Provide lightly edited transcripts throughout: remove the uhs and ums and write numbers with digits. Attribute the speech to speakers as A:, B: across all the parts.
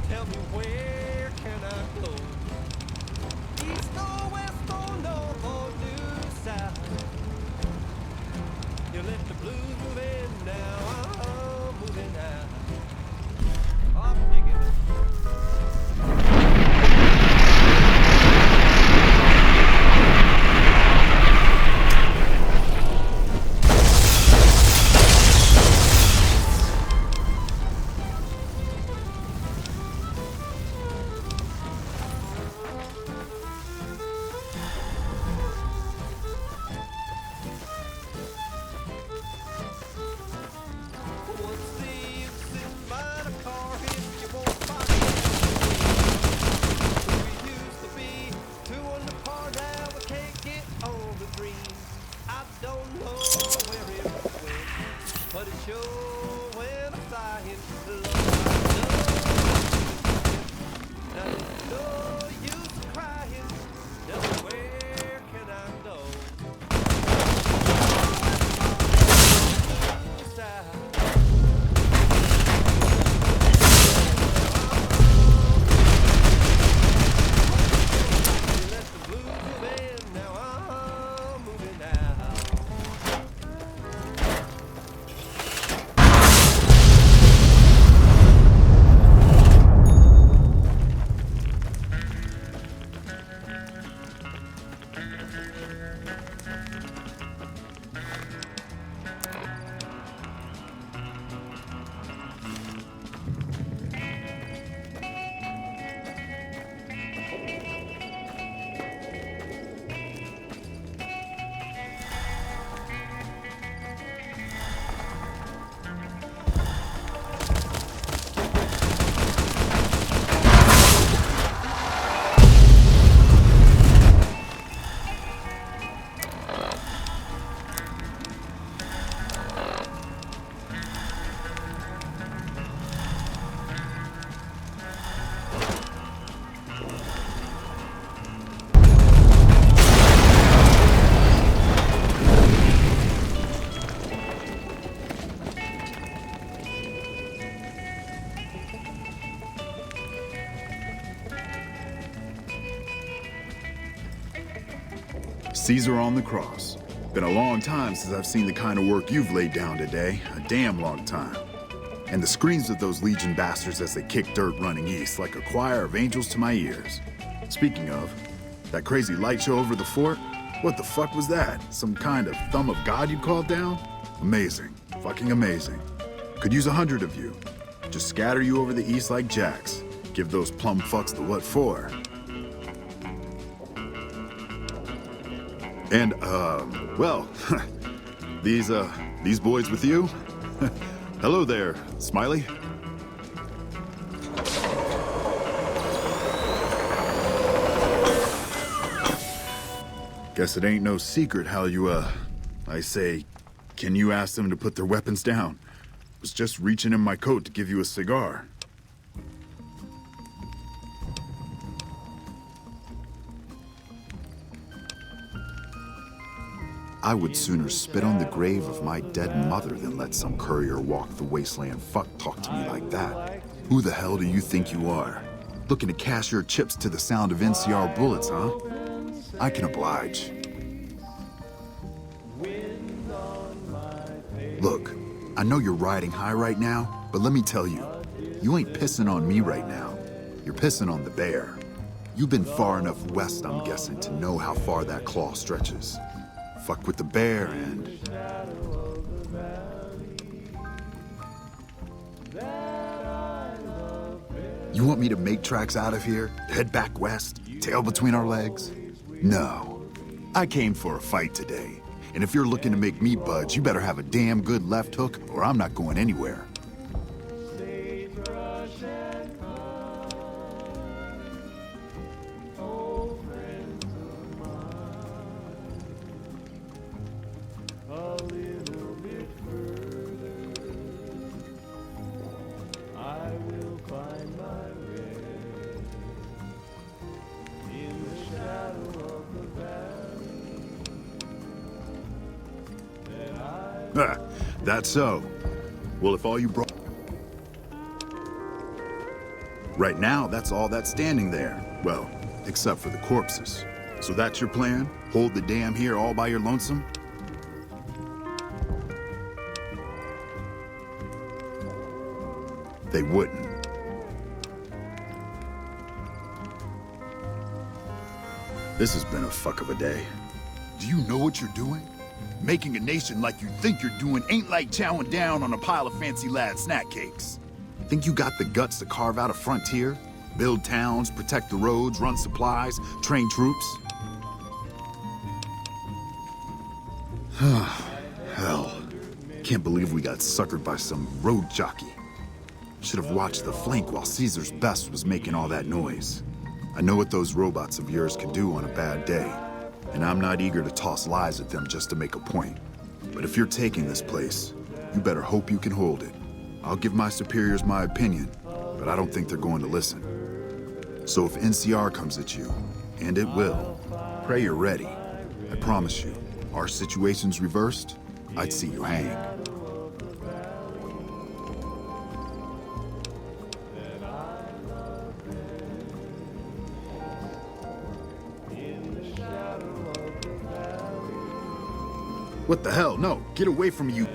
A: Tell me where can I go? East or west or north or due south? You let the blues move in now, I'm moving out. I'm digging it. But it's sure when I'm flying low. Now there's no use crying. Tell me where can I go? You let the blues move in, now I'm moving out.
B: Caesar on the cross. Been a long time since I've seen the kind of work you've laid down today. A damn long time. And the screams of those Legion bastards as they kick dirt running east like a choir of angels to my ears. Speaking of, that crazy light show over the fort? What the fuck was that? Some kind of thumb of God you called down? Amazing. Fucking amazing. Could use 100 of you. Just scatter you over the east like jacks. Give those plum fucks the what for. And, well, these boys with you? Hello there, Smiley. Guess it ain't no secret how you, I say, can you ask them to put their weapons down? Was just reaching in my coat to give you a cigar. I would sooner spit on the grave of my dead mother than let some courier walk the wasteland fuck talk to me like that. Who the hell do you think you are? Looking to cash your chips to the sound of NCR bullets, huh? I can oblige. Look, I know you're riding high right now, but let me tell you, you ain't pissing on me right now. You're pissing on the bear. You've been far enough west, I'm guessing, to know how far that claw stretches. Fuck with the bear and... You want me to make tracks out of here? Head back west? Tail between our legs? No. I came for a fight today. And if you're looking to make me budge, you better have a damn good left hook or I'm not going anywhere. That's so. Well, if all you brought... Right now, that's all that's standing there. Well, except for the corpses. So that's your plan? Hold the dam here all by your lonesome? They wouldn't. This has been a fuck of a day. Do you know what you're doing? Making a nation like you think you're doing ain't like chowing down on a pile of fancy lad snack cakes. Think you got the guts to carve out a frontier? Build towns, protect the roads, run supplies, train troops? Hell. Can't believe we got suckered by some road jockey. Should have watched the flank while Caesar's best was making all that noise. I know what those robots of yours can do on a bad day, and I'm not eager to toss lies at them just to make a point. But if you're taking this place, you better hope you can hold it. I'll give my superiors my opinion, but I don't think they're going to listen. So if NCR comes at you, and it will, pray you're ready. I promise you, our situation's reversed, I'd see you hang. What the hell? No, get away from me, you...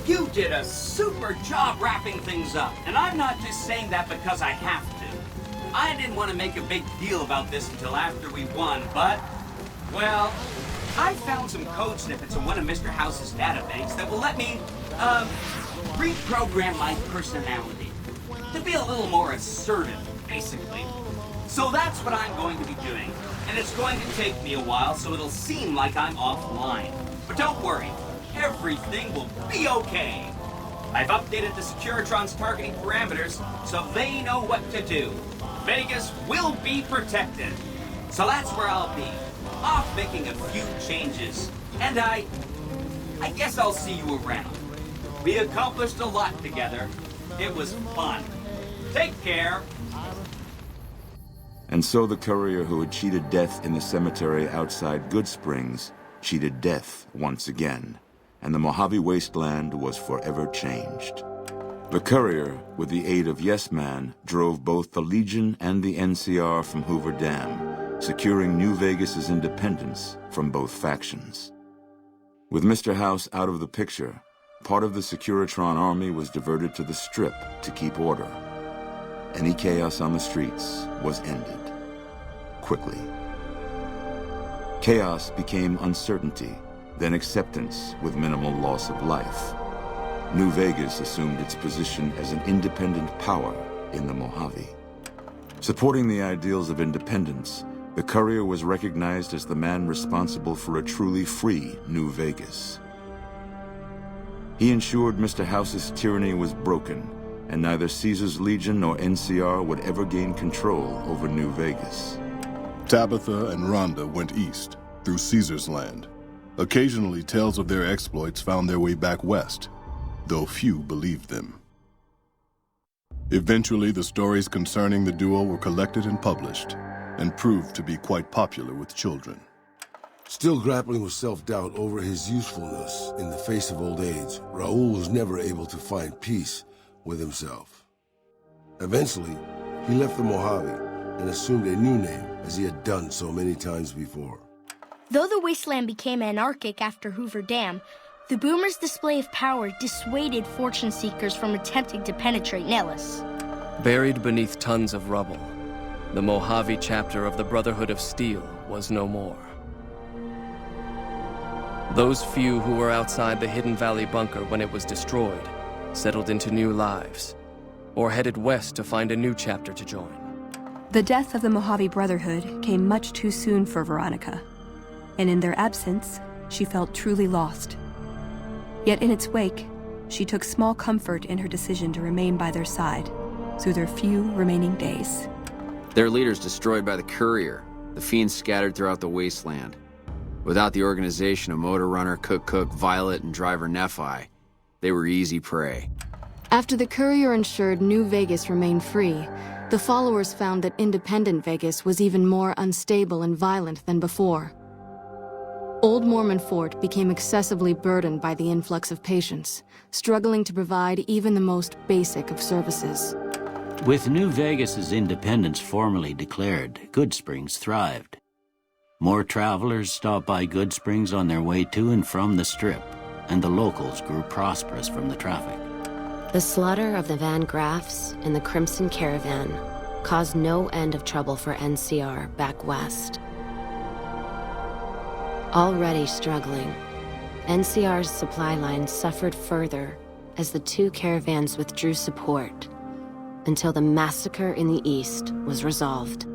C: You did a super job wrapping things up, and I'm not just saying that because I have to. I didn't want to make a big deal about this until after we won, but, well, I found some code snippets in one of Mr. House's databanks that will let me, reprogram my personality to be a little more assertive, basically. So that's what I'm going to be doing, and it's going to take me a while, so it'll seem like I'm offline. But don't worry. Everything will be okay. I've updated the Securitron's targeting parameters so they know what to do. Vegas will be protected. So that's where I'll be. Off making a few changes. And I guess I'll see you around. We accomplished a lot together. It was fun. Take care.
D: And so the courier who had cheated death in the cemetery outside Good Springs cheated death once again. And the Mojave wasteland was forever changed. The courier, with the aid of Yes Man, drove both the Legion and the NCR from Hoover Dam, securing New Vegas's independence from both factions. With Mr. House out of the picture, part of the Securitron army was diverted to the Strip to keep order. Any chaos on the streets was ended. Quickly. Chaos became uncertainty, then acceptance with minimal loss of life. New Vegas assumed its position as an independent power in the Mojave. Supporting the ideals of independence, the courier was recognized as the man responsible for a truly free New Vegas. He ensured Mr. House's tyranny was broken, and neither Caesar's Legion nor NCR would ever gain control over New Vegas.
E: Tabitha and Rhonda went east, through Caesar's land. Occasionally, tales of their exploits found their way back west, though few believed them. Eventually, the stories concerning the duo were collected and published, and proved to be quite popular with children.
F: Still grappling with self-doubt over his usefulness in the face of old age, Raoul was never able to find peace with himself. Eventually, he left the Mojave and assumed a new name, as he had done so many times before.
G: Though the wasteland became anarchic after Hoover Dam, the Boomers' display of power dissuaded fortune seekers from attempting to penetrate Nellis.
H: Buried beneath tons of rubble, the Mojave chapter of the Brotherhood of Steel was no more. Those few who were outside the Hidden Valley bunker when it was destroyed settled into new lives, or headed west to find a new chapter to join.
I: The death of the Mojave Brotherhood came much too soon for Veronica, and in their absence, she felt truly lost. Yet in its wake, she took small comfort in her decision to remain by their side through their few remaining days.
J: Their leaders destroyed by the courier, the fiends scattered throughout the wasteland. Without the organization of Motor Runner, Cook, Violet, and Driver Nephi, they were easy prey.
K: After the courier ensured New Vegas remained free, the followers found that independent Vegas was even more unstable and violent than before. Old Mormon Fort became excessively burdened by the influx of patients, struggling to provide even the most basic of services.
L: With New Vegas's independence formally declared, Goodsprings thrived. More travelers stopped by Goodsprings on their way to and from the Strip, and the locals grew prosperous from the traffic.
M: The slaughter of the Van Graffs and the Crimson Caravan caused no end of trouble for NCR back west. Already struggling, NCR's supply line suffered further as the two caravans withdrew support until the massacre in the east was resolved.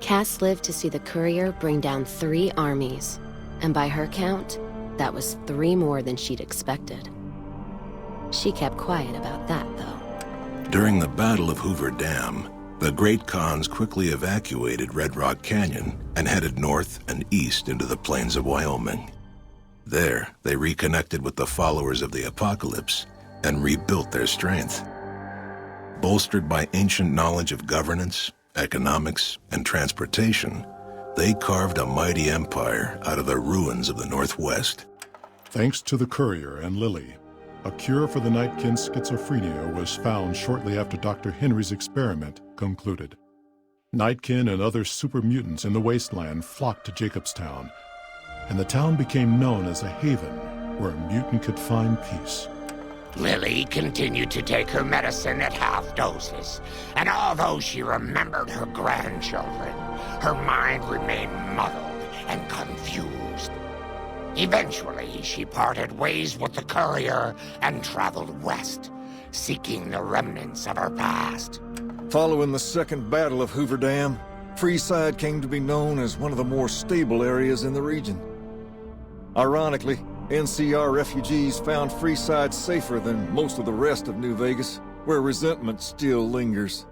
M: Cass lived to see the courier bring down 3 armies, and by her count, that was 3 more than she'd expected. She kept quiet about that, though.
E: During the Battle of Hoover Dam, the Great Khans quickly evacuated Red Rock Canyon and headed north and east into the plains of Wyoming. There, they reconnected with the followers of the Apocalypse and rebuilt their strength. Bolstered by ancient knowledge of governance, economics, and transportation, they carved a mighty empire out of the ruins of the Northwest.
N: Thanks to the courier and Lily, a cure for the Nightkin's schizophrenia was found shortly after Dr. Henry's experiment concluded. Nightkin and other super mutants in the wasteland flocked to Jacobstown, and the town became known as a haven where a mutant could find peace.
O: Lily continued to take her medicine at half doses, and although she remembered her grandchildren, her mind remained muddled and confused. Eventually, she parted ways with the courier and traveled west, seeking the remnants of her past.
P: Following the Second Battle of Hoover Dam, Freeside came to be known as one of the more stable areas in the region. Ironically, NCR refugees found Freeside safer than most of the rest of New Vegas, where resentment still lingers.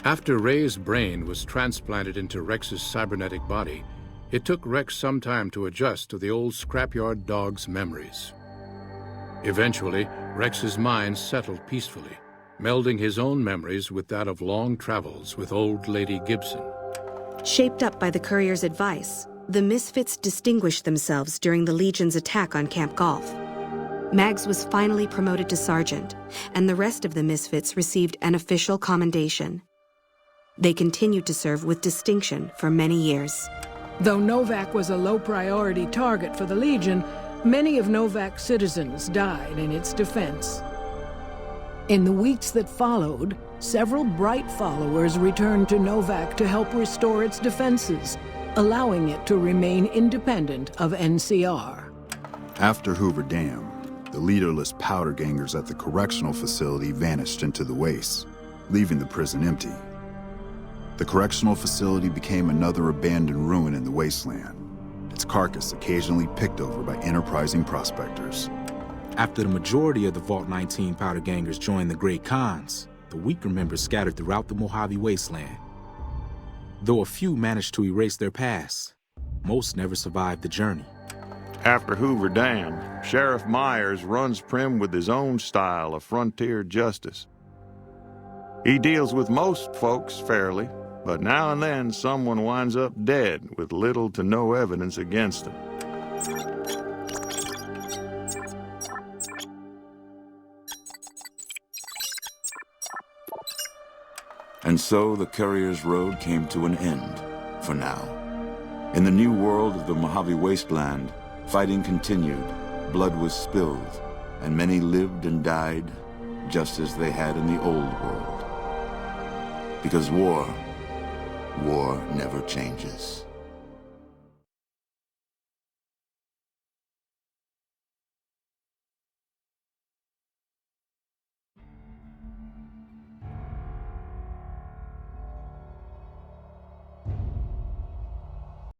Q: After Ray's brain was transplanted into Rex's cybernetic body, it took Rex some time to adjust to the old scrapyard dog's memories. Eventually, Rex's mind settled peacefully, melding his own memories with that of long travels with old Lady Gibson.
R: Shaped up by the courier's advice, the Misfits distinguished themselves during the Legion's attack on Camp Golf.
I: Mags was finally promoted to sergeant, and the rest of the Misfits received an official commendation. They continued to serve with distinction for many years.
S: Though Novak was a low-priority target for the Legion, many of Novak's citizens died in its defense. In the weeks that followed, several bright followers returned to Novak to help restore its defenses, allowing it to remain independent of NCR.
B: After Hoover Dam, the leaderless powder gangers at the correctional facility vanished into the wastes, leaving the prison empty. The correctional facility became another abandoned ruin in the wasteland, its carcass occasionally picked over by enterprising prospectors.
T: After the majority of the Vault 19 powder gangers joined the Great Khans, the weaker members scattered throughout the Mojave wasteland. Though a few managed to erase their past, most never survived the journey.
U: After Hoover Dam, Sheriff Myers runs Prim with his own style of frontier justice. He deals with most folks fairly, but now and then someone winds up dead with little to no evidence against them.
D: And so the courier's road came to an end, for now. In the new world of the Mojave Wasteland, fighting continued, blood was spilled, and many lived and died just as they had in the old world. Because war never changes.